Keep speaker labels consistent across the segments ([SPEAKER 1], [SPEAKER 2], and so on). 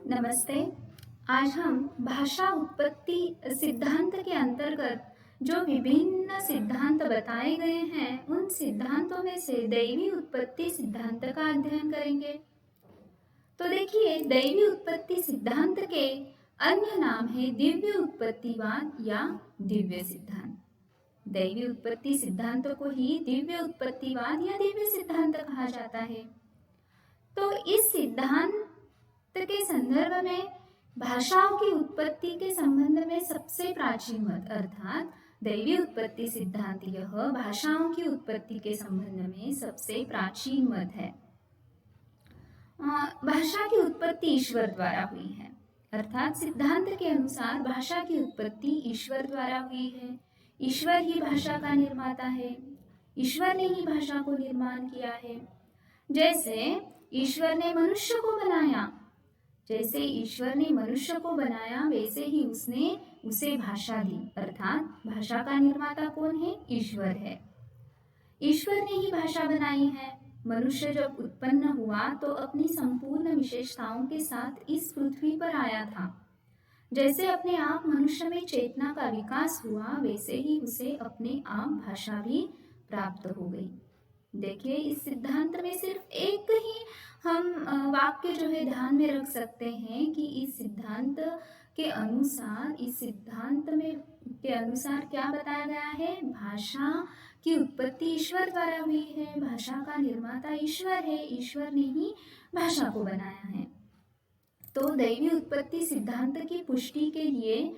[SPEAKER 1] नमस्ते। आज हम भाषा उत्पत्ति सिद्धांत के अंतर्गत जो विभिन्न सिद्धांत बताए गए हैं, उन सिद्धांतों में से दैवी उत्पत्ति सिद्धांत का अध्ययन करेंगे। तो देखिए, दैवी उत्पत्ति सिद्धांत के अन्य नाम है दिव्य उत्पत्तिवाद या दिव्य सिद्धांत। दैवी उत्पत्ति सिद्धांत को ही दिव्य उत्पत्तिवाद या दिव्य सिद्धांत कहा जाता है। तो इस सिद्धांत के संदर्भ में भाषाओं की उत्पत्ति के संबंध में सबसे प्राचीन मत अर्थात दैवी उत्पत्ति सिद्धांत यह भाषाओं की उत्पत्ति के संबंध में सबसे प्राचीन मत है। भाषा की उत्पत्ति ईश्वर द्वारा हुई है, अर्थात सिद्धांत के अनुसार भाषा की उत्पत्ति ईश्वर द्वारा हुई है। ईश्वर ही भाषा का निर्माता है, ईश्वर ने ही भाषा को निर्माण किया है। जैसे ईश्वर ने मनुष्य को बनाया, वैसे ही उसने उसे भाषा दी, अर्थात भाषा का निर्माता कौन है? ईश्वर है। ईश्वर ने ही भाषा बनाई है। मनुष्य जब उत्पन्न हुआ तो अपनी संपूर्ण विशेषताओं के साथ इस पृथ्वी पर आया था। जैसे अपने आप मनुष्य में चेतना का विकास हुआ, वैसे ही उसे अपने आप भाषा भी प्राप्त हो गई। देखिए, इस सिद्धांत में सिर्फ एक ही हम वाक्य जो है ध्यान में रख सकते हैं कि इस सिद्धांत के अनुसार क्या बताया गया है? भाषा की उत्पत्ति ईश्वर द्वारा हुई है, भाषा का निर्माता ईश्वर है, ईश्वर ने ही भाषा को बनाया है। तो दैवी उत्पत्ति सिद्धांत की पुष्टि के लिए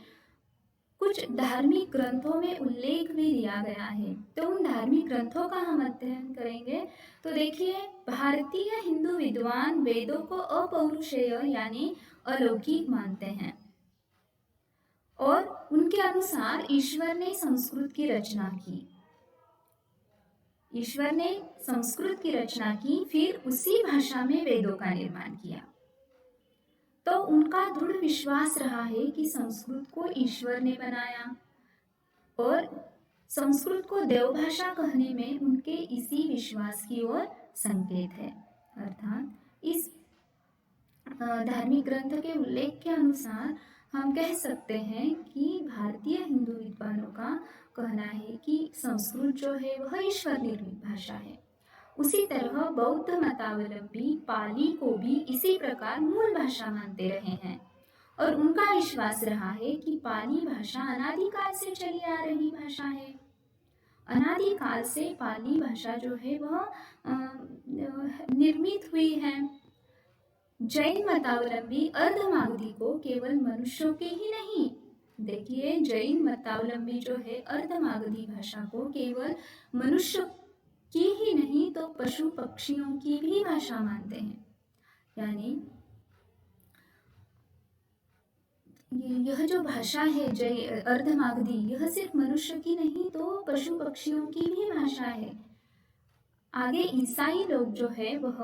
[SPEAKER 1] कुछ धार्मिक ग्रंथों में उल्लेख भी दिया गया है। तो उन धार्मिक ग्रंथों का हम अध्ययन करेंगे। तो देखिए, भारतीय हिंदू विद्वान वेदों को अपौरुषेय यानी अलौकिक मानते हैं और उनके अनुसार ईश्वर ने संस्कृत की रचना की, फिर उसी भाषा में वेदों का निर्माण किया। तो उनका दृढ़ विश्वास रहा है कि संस्कृत को ईश्वर ने बनाया और संस्कृत को देवभाषा कहने में उनके इसी विश्वास की ओर संकेत है। अर्थात इस धार्मिक ग्रंथ के उल्लेख के अनुसार हम कह सकते हैं कि भारतीय हिंदू विद्वानों का कहना है कि संस्कृत जो है वह ईश्वर निर्मित भाषा है। उसी तरह बौद्ध मतावलंबी पाली को भी इसी प्रकार मूल भाषा मानते रहे हैं और उनका विश्वास रहा है कि पाली भाषा अनादिकाल से चली आ रही भाषा है। अनादिकाल से पाली भाषा जो है वह निर्मित हुई है। जैन मतावलंबी अर्धमागधी को केवल मनुष्यों के ही नहीं, देखिए, जैन मतावलंबी जो है अर्धमागधी भाषा को केवल मनुष्य की ही नहीं तो पशु पक्षियों की भी भाषा मानते हैं। यानी यह जो भाषा है अर्धमागधी, यह सिर्फ मनुष्य की नहीं तो पशु पक्षियों की भी भाषा है। आगे ईसाई लोग जो है वह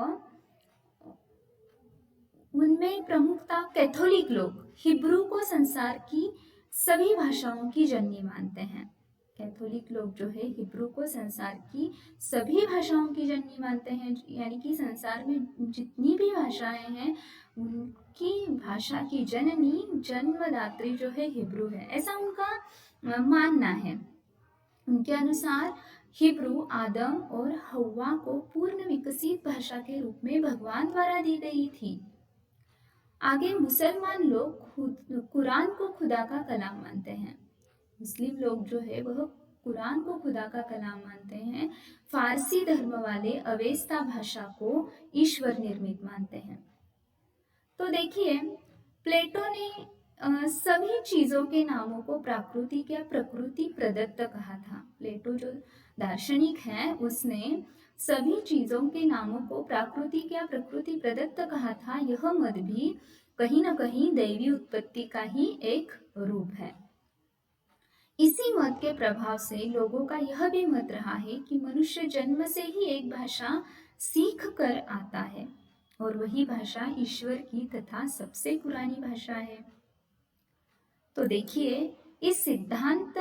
[SPEAKER 1] उनमें प्रमुखता कैथोलिक लोग हिब्रू को संसार की सभी भाषाओं की जननी मानते हैं। कैथोलिक लोग जो है हिब्रू को संसार की सभी भाषाओं की जननी मानते हैं, यानी कि संसार में जितनी भी भाषाएं हैं उनकी भाषा की जननी, जन्मदात्री जो है हिब्रू है, ऐसा उनका मानना है। उनके अनुसार हिब्रू आदम और हव्वा को पूर्ण विकसित भाषा के रूप में भगवान द्वारा दी गई थी। आगे मुसलमान लोग कुरान को खुदा का कलाम मानते हैं। मुस्लिम लोग जो है वह कुरान को खुदा का कलाम मानते हैं। फारसी धर्म वाले अवेस्ता भाषा को ईश्वर निर्मित मानते हैं। तो देखिए, प्लेटो ने सभी चीजों के नामों को प्राकृतिक या प्रकृति प्रदत्त कहा था। प्लेटो जो दार्शनिक है उसने सभी चीजों के नामों को प्राकृतिक या प्रकृति प्रदत्त कहा था। यह मत भी कहीं न कहीं दैवी उत्पत्ति का ही एक रूप है। इसी मत के प्रभाव से लोगों का यह भी मत रहा है कि मनुष्य जन्म से ही एक भाषा सीख कर आता है और वही भाषा ईश्वर की तथा सबसे पुरानी भाषा है। तो देखिए, इस सिद्धांत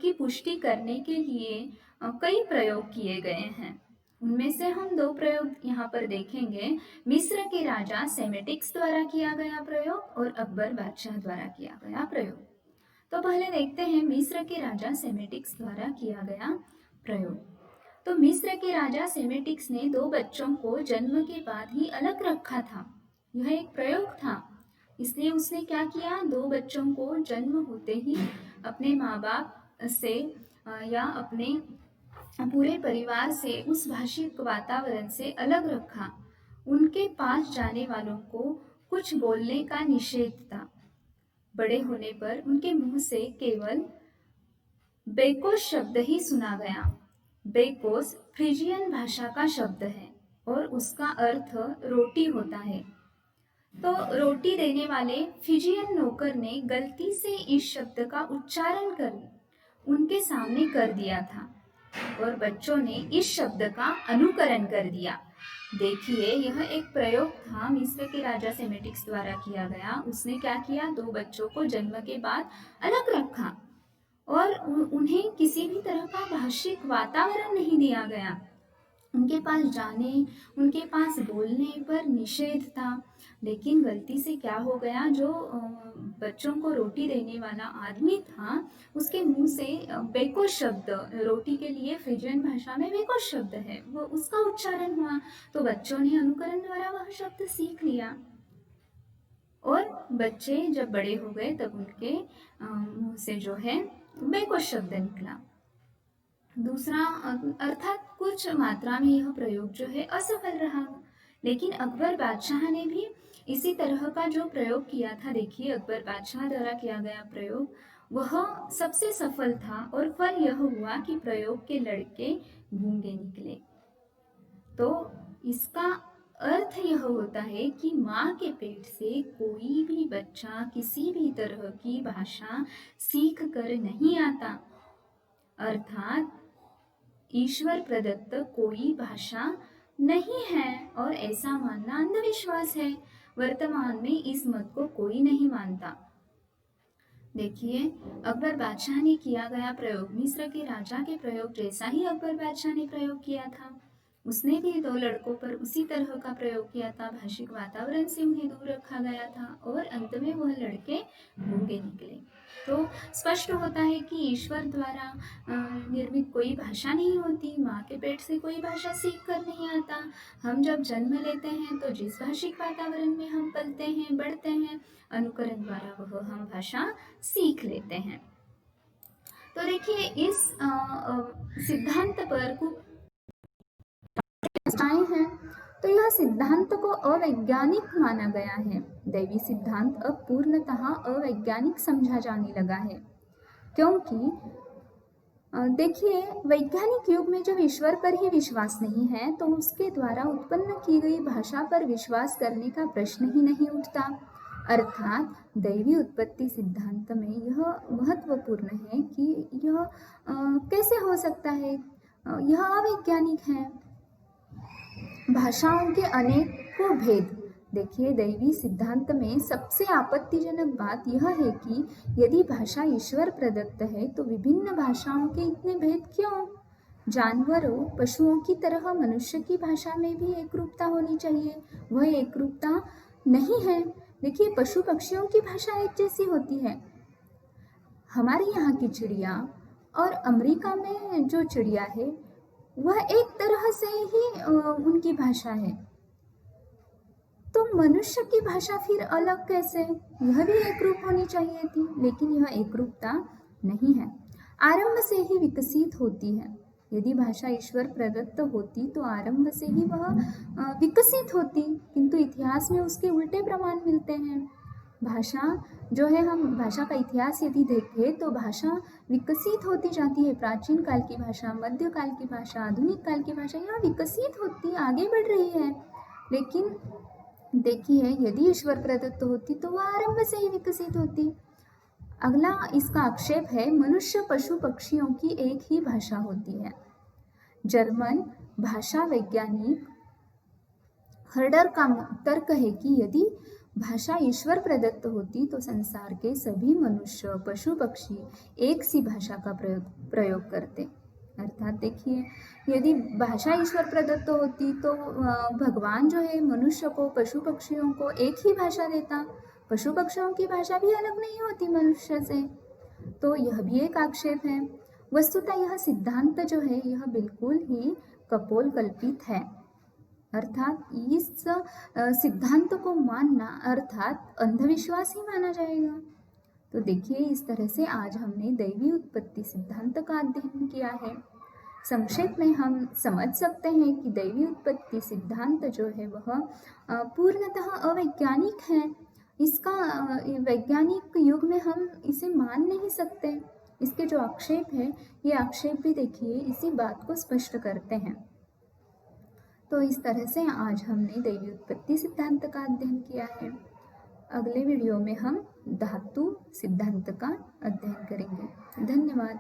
[SPEAKER 1] की पुष्टि करने के लिए कई प्रयोग किए गए हैं। उनमें से हम दो प्रयोग यहाँ पर देखेंगे। मिस्र के राजा सेमेटिक्स द्वारा किया गया प्रयोग और अकबर बादशाह द्वारा किया गया प्रयोग। तो पहले देखते हैं मिस्र के राजा सेमेटिक्स द्वारा किया गया प्रयोग। तो मिस्र के राजा सेमेटिक्स ने दो बच्चों को जन्म के बाद ही अलग रखा था। यह एक प्रयोग था। इसलिए उसने क्या किया, दो बच्चों को जन्म होते ही अपने माँ बाप से या अपने पूरे परिवार से, उस भाषिक वातावरण से अलग रखा। उनके पास जाने वालों को कुछ बोलने का निषेध था। बड़े होने पर उनके मुंह से केवल बेकोस शब्द ही सुना गया। बेकोस फ्रिजियन भाषा का शब्द है और उसका अर्थ रोटी होता है। तो रोटी देने वाले फिजियन नौकर ने गलती से इस शब्द का उच्चारण कर उनके सामने कर दिया था और बच्चों ने इस शब्द का अनुकरण कर दिया। देखिए, यह एक प्रयोग था मिस्र के राजा सेमेटिक्स द्वारा किया गया। उसने क्या किया, दो बच्चों को जन्म के बाद अलग रखा और उन्हें किसी भी तरह का भाषिक वातावरण नहीं दिया गया। उनके पास जाने, उनके पास बोलने पर निषेध था। लेकिन गलती से क्या हो गया, जो बच्चों को रोटी देने वाला आदमी था, उसके मुंह से बेकोस शब्द, रोटी के लिए फ्रिजियन भाषा में बेकोस शब्द है, वो उसका उच्चारण हुआ। तो बच्चों ने अनुकरण द्वारा वह शब्द सीख लिया और बच्चे जब बड़े हो गए तब उनके मुंह से जो है बेकोस शब्द निकला। दूसरा, अर्थात कुछ मात्रा में यह प्रयोग जो है असफल रहा। लेकिन अकबर बादशाह ने भी इसी तरह का जो प्रयोग किया था, देखिए अकबर बादशाह द्वारा किया गया प्रयोग वह सबसे सफल था और फल यह हुआ कि प्रयोग के लड़के गूंगे निकले। तो इसका अर्थ यह होता है कि माँ के पेट से कोई भी बच्चा किसी भी तरह की भाषा सीख कर नहीं आता। अर्थात ईश्वर प्रदत्त कोई भाषा नहीं है और ऐसा मानना अंधविश्वास है। वर्तमान में इस मत को कोई नहीं मानता। देखिए, अकबर बादशाह ने किया गया प्रयोग मिस्र के राजा के प्रयोग जैसा ही अकबर बादशाह ने प्रयोग किया था। उसने भी दो लड़कों पर उसी तरह का प्रयोग किया था। भाषिक वातावरण से उन्हें दूर रखा गया था और अंत में वह लड़के गूंगे निकले। तो स्पष्ट होता है कि ईश्वर द्वारा निर्मित कोई भाषा नहीं होती। माँ के पेट से कोई भाषा सीख कर नहीं आता। हम जब जन्म लेते हैं तो जिस भाषिक वातावरण में हम पलते हैं, बढ़ते हैं, अनुकरण द्वारा वह हम भाषा सीख लेते हैं। तो देखिए, इस सिद्धांत पर कुछ हैं, तो यह सिद्धांत को अवैज्ञानिक माना गया है। दैवी सिद्धांत अब पूर्णतः अवैज्ञानिक समझा जाने लगा है, क्योंकि देखिए, वैज्ञानिक युग में जब ईश्वर पर ही विश्वास नहीं है तो उसके द्वारा उत्पन्न की गई भाषा पर विश्वास करने का प्रश्न ही नहीं उठता। अर्थात दैवी उत्पत्ति सिद्धांत में यह महत्वपूर्ण है कि यह कैसे हो सकता है, यह अवैज्ञानिक है। भाषाओं के अनेकों भेद। देखिए, दैवी सिद्धांत में सबसे आपत्तिजनक बात यह है कि यदि भाषा ईश्वर प्रदत्त है तो विभिन्न भाषाओं के इतने भेद क्यों? जानवरों, पशुओं की तरह मनुष्य की भाषा में भी एकरूपता होनी चाहिए। वह एकरूपता नहीं है। देखिए, पशु पक्षियों की भाषा एक जैसी होती है। हमारे यहाँ की चिड़िया और अमेरिका में जो चिड़िया है वह एक तरह से ही उनकी भाषा है। तो मनुष्य की भाषा फिर अलग कैसे? यह भी एक रूप होनी चाहिए थी, लेकिन यह एक रूपता नहीं है। आरंभ से ही विकसित होती है। यदि भाषा ईश्वर प्रदत्त होती तो आरंभ से ही वह विकसित होती, किंतु इतिहास में उसके उल्टे प्रमाण मिलते हैं। भाषा जो है, हम भाषा का इतिहास यदि देखें तो भाषा विकसित होती जाती है। प्राचीन काल की भाषा, मध्यकाल की भाषा, आधुनिक काल की भाषा, यह विकसित होती, आगे बढ़ रही है। लेकिन देखिए, यदि ईश्वर प्रदत्त होती तो वह आरंभ से ही विकसित होती। अगला इसका आक्षेप है, मनुष्य पशु पक्षियों की एक ही भाषा होती है। जर्मन भाषा वैज्ञानिक हर्डर का तर्क है कि यदि भाषा ईश्वर प्रदत्त होती तो संसार के सभी मनुष्य, पशु पक्षी एक सी भाषा का प्रयोग करते। अर्थात देखिए, यदि भाषा ईश्वर प्रदत्त होती तो भगवान जो है मनुष्य को, पशु पक्षियों को एक ही भाषा देता। पशु पक्षियों की भाषा भी अलग नहीं होती मनुष्य से। तो यह भी एक आक्षेप है। वस्तुतः यह सिद्धांत जो है यह बिल्कुल ही कपोल कल्पित है। अर्थात इस सिद्धांत को मानना अर्थात अंधविश्वास ही माना जाएगा। तो देखिए, इस तरह से आज हमने दैवी उत्पत्ति सिद्धांत का अध्ययन किया है। संक्षेप में हम समझ सकते हैं कि दैवी उत्पत्ति सिद्धांत जो है वह पूर्णतः अवैज्ञानिक है। इसका वैज्ञानिक युग में हम इसे मान नहीं सकते। इसके जो आक्षेप है, ये आक्षेप भी देखिए इसी बात को स्पष्ट करते हैं। तो इस तरह से आज हमने दैवी उत्पत्ति सिद्धांत का अध्ययन किया है। अगले वीडियो में हम धातु सिद्धांत का अध्ययन करेंगे। धन्यवाद।